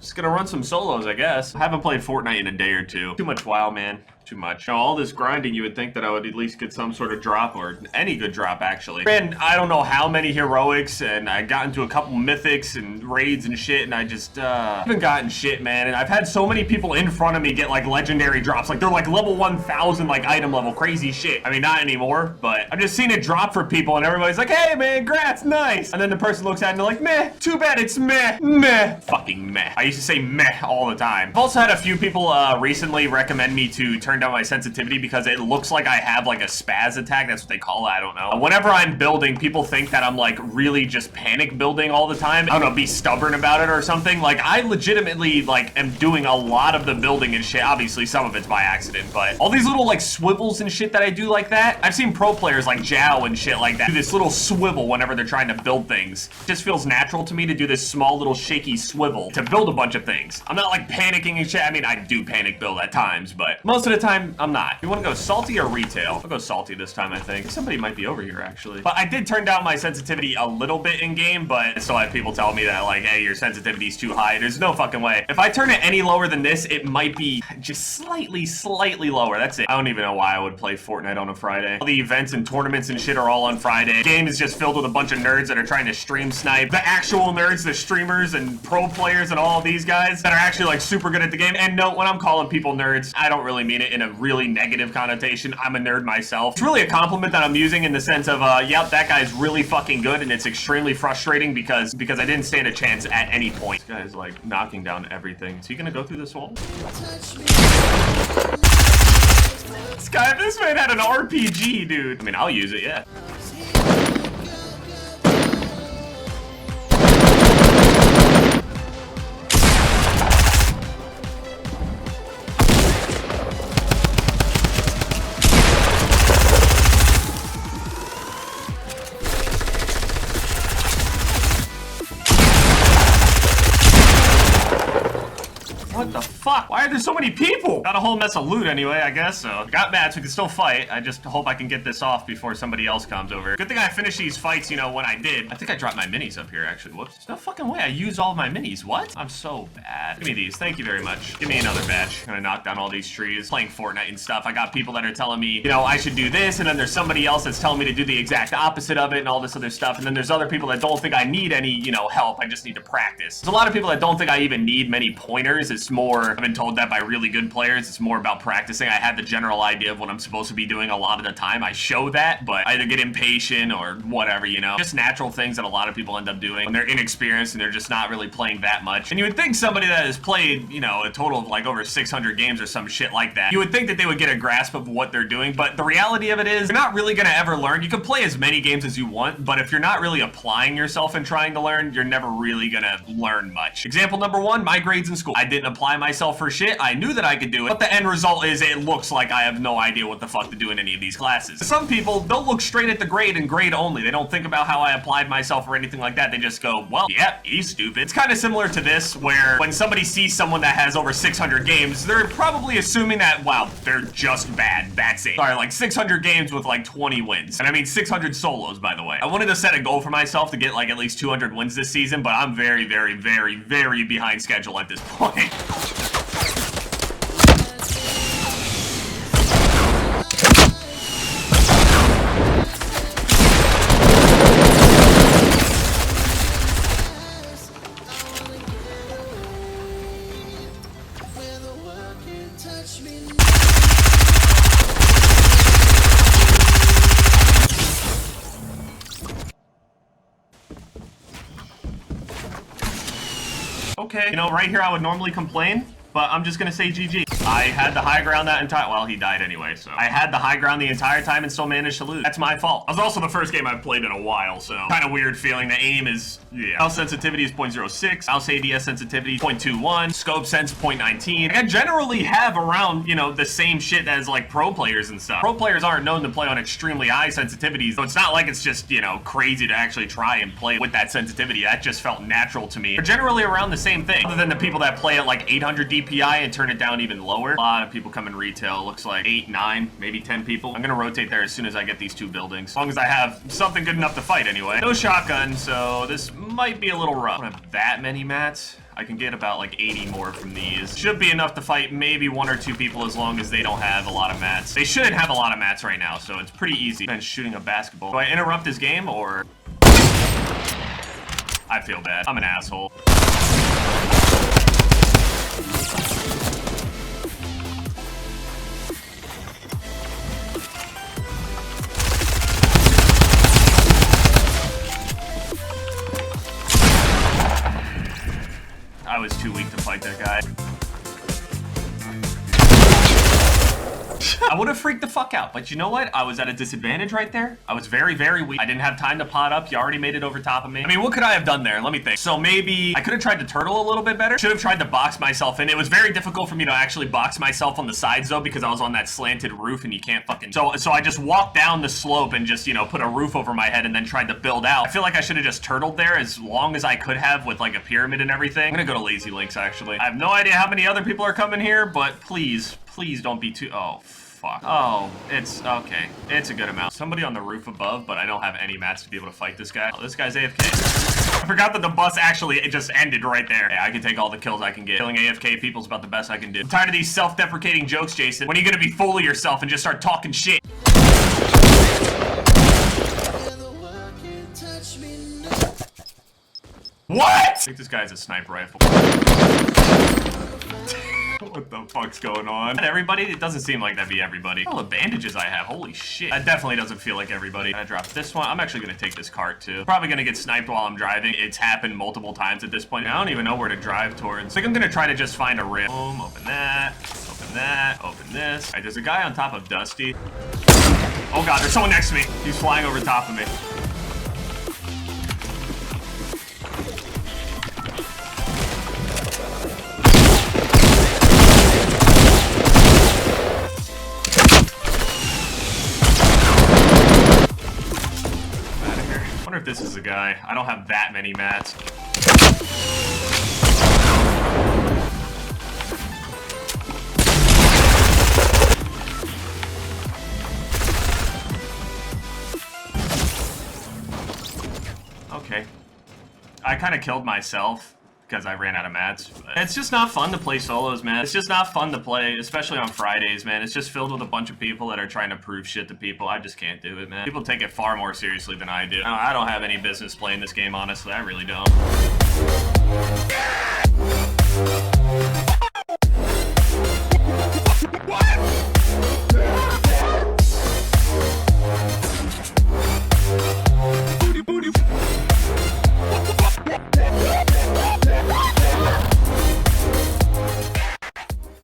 Just gonna run some solos, I guess. I haven't played Fortnite in a day or two. Too much WoW, man. Too much. You know, all this grinding, you would think that I would at least get some sort of drop, or any good drop, actually. Ran, I don't know how many heroics, and I got into a couple mythics and raids and shit, and I just, haven't gotten shit, man. And I've had so many people in front of me get, like, legendary drops. Like, they're, like, level 1,000, like, item level. Crazy shit. I mean, not anymore, but I've just seen it drop for people, and everybody's like, hey, man, grats, nice. And then the person looks at it and they're like, meh. Too bad it's meh. Meh. Fucking meh. I used to say meh all the time. I've also had a few people, recently recommend me to turn down my sensitivity because it looks like I have like a spaz attack. That's what they call it. I don't know. Whenever I'm building, people think that I'm like really just panic building all the time. I don't know, be stubborn about it or something. Like I legitimately like am doing a lot of the building and shit. Obviously some of it's by accident, but all these little like swivels and shit that I do like that. I've seen pro players like Jow and shit like that do this little swivel whenever they're trying to build things. It just feels natural to me to do this small little shaky swivel to build a bunch of things. I'm not like panicking and shit. I mean, I do panic build at times, but most of the time I'm not. You want to go salty or retail? I'll go salty this time, I think. Somebody might be over here, actually. But I did turn down my sensitivity a little bit in game, but I still have people tell me that, like, hey, your sensitivity's too high. There's no fucking way. If I turn it any lower than this, it might be just slightly lower. That's it. I don't even know why I would play Fortnite on a Friday. All the events and tournaments and shit are all on Friday. The game is just filled with a bunch of nerds that are trying to stream snipe. The actual nerds, the streamers and pro players and all of these guys that are actually, like, super good at the game. And no, when I'm calling people nerds, I don't really mean it in a really negative connotation. I'm a nerd myself. It's really a compliment that I'm using in the sense of, yep, that guy's really fucking good, and it's extremely frustrating because I didn't stand a chance at any point. This guy's like knocking down everything. Is he gonna go through this wall? This man had an RPG, dude. I mean, I'll use it, yeah. What the fuck? Why are there so many people? Got a whole mess of loot anyway, I guess, so. Got mad, so we can still fight. I just hope I can get this off before somebody else comes over. Good thing I finished these fights, you know, when I did. I think I dropped my minis up here, actually. Whoops. There's no fucking way I used all of my minis. What? I'm so bad. Give me these. Thank you very much. Give me another badge. I'm gonna knock down all these trees. Playing Fortnite and stuff. I got people that are telling me, you know, I should do this, and then there's somebody else that's telling me to do the exact opposite of it and all this other stuff. And then there's other people that don't think I need any, you know, help. I just need to practice. There's a lot of people that don't think I even need many pointers. It's more, I've been told that by really good players. It's more about practicing. I had the general idea of what I'm supposed to be doing a lot of the time. I show that, but I either get impatient or whatever, you know. Just natural things that a lot of people end up doing when they're inexperienced and they're just not really playing that much. And you would think somebody that has played, you know, a total of like over 600 games or some shit like that, you would think that they would get a grasp of what they're doing, but the reality of it is you're not really gonna ever learn. You can play as many games as you want, but if you're not really applying yourself and trying to learn, you're never really gonna learn much. Example number one, my grades in school. I didn't apply myself for shit. I knew that I could do it, but the end result is it looks like I have no idea what the fuck to do in any of these classes. Some people, they'll look straight at the grade and grade only. They don't think about how I applied myself or anything like that. They just go, well, yeah, he's stupid. It's kind of similar to this, where when somebody sees someone that has over 600 games, they're probably assuming that, wow, they're just bad. That's it. Sorry, like 600 games with like 20 wins. And I mean 600 solos, by the way. I wanted to set a goal for myself to get like at least 200 wins this season, but I'm very behind schedule at this point. Okay, you know, right here I would normally complain, but I'm just gonna say GG. I had the high ground that entire— well, he died anyway, so. I had the high ground the entire time and still managed to lose. That's my fault. That was also the first game I've played in a while, so. Kind of weird feeling. The aim is, yeah. Mouse sensitivity is 0.06. Mouse ADS sensitivity 0.21. Scope sense 0.19. I generally have around, you know, the same shit as like pro players and stuff. Pro players aren't known to play on extremely high sensitivities, so it's not like it's just, you know, crazy to actually try and play with that sensitivity. That just felt natural to me. They're generally around the same thing, other than the people that play at like 800 DPI and turn it down even lower. lower. A lot of people come in retail. Looks like 8, 9, maybe 10 people. I'm gonna rotate there as soon as I get these 2 buildings. As long as I have something good enough to fight anyway. No shotgun, so this might be a little rough. I don't have that many mats. I can get about like 80 more from these. Should be enough to fight maybe 1 or 2 people as long as they don't have a lot of mats. They shouldn't have a lot of mats right now, so it's pretty easy. And shooting a basketball. Do I interrupt this game or? I feel bad. I'm an asshole. I was too weak to fight that guy. I would have freaked the fuck out, but you know what? I was at a disadvantage right there. I was very, very weak. I didn't have time to pot up. You already made it over top of me. I mean, what could I have done there? Let me think. So maybe I could have tried to turtle a little bit better. Should have tried to box myself in. It was very difficult for me to actually box myself on the sides though, because I was on that slanted roof and you can't fucking... So I just walked down the slope and just, you know, put a roof over my head and then tried to build out. I feel like I should have just turtled there as long as I could have with like a pyramid and everything. I'm gonna go to Lazy Links actually. I have no idea how many other people are coming here, but please don't be too... Oh, fuck. Oh, it's okay. It's a good amount. Somebody on the roof above, but I don't have any mats to be able to fight this guy. Oh, this guy's AFK. I forgot that the bus actually just ended right there. Yeah, I can take all the kills I can get. Killing AFK people is about the best I can do. I'm tired of these self-deprecating jokes, Jason. When are you gonna be full of yourself and just start talking shit? What? I think this guy has a sniper rifle. What the fuck's going on? Everybody? It doesn't seem like that'd be everybody. All the bandages I have, holy shit. That definitely doesn't feel like everybody. I drop this one. I'm actually gonna take this cart too. Probably gonna get sniped while I'm driving. It's happened multiple times at this point. I don't even know where to drive towards. I think I'm gonna try to just find a rim. Boom, open that, open this. All right, there's a guy on top of Dusty. Oh god, there's someone next to me. He's flying over top of me. I wonder if this is the guy. I don't have that many mats. Okay. I kind of killed myself because I ran out of mats. It's just not fun to play solos, man. It's just not fun to play, especially on Fridays, man. It's just filled with a bunch of people that are trying to prove shit to people. I just can't do it, man. People take it far more seriously than I do. I don't have any business playing this game, honestly. I really don't.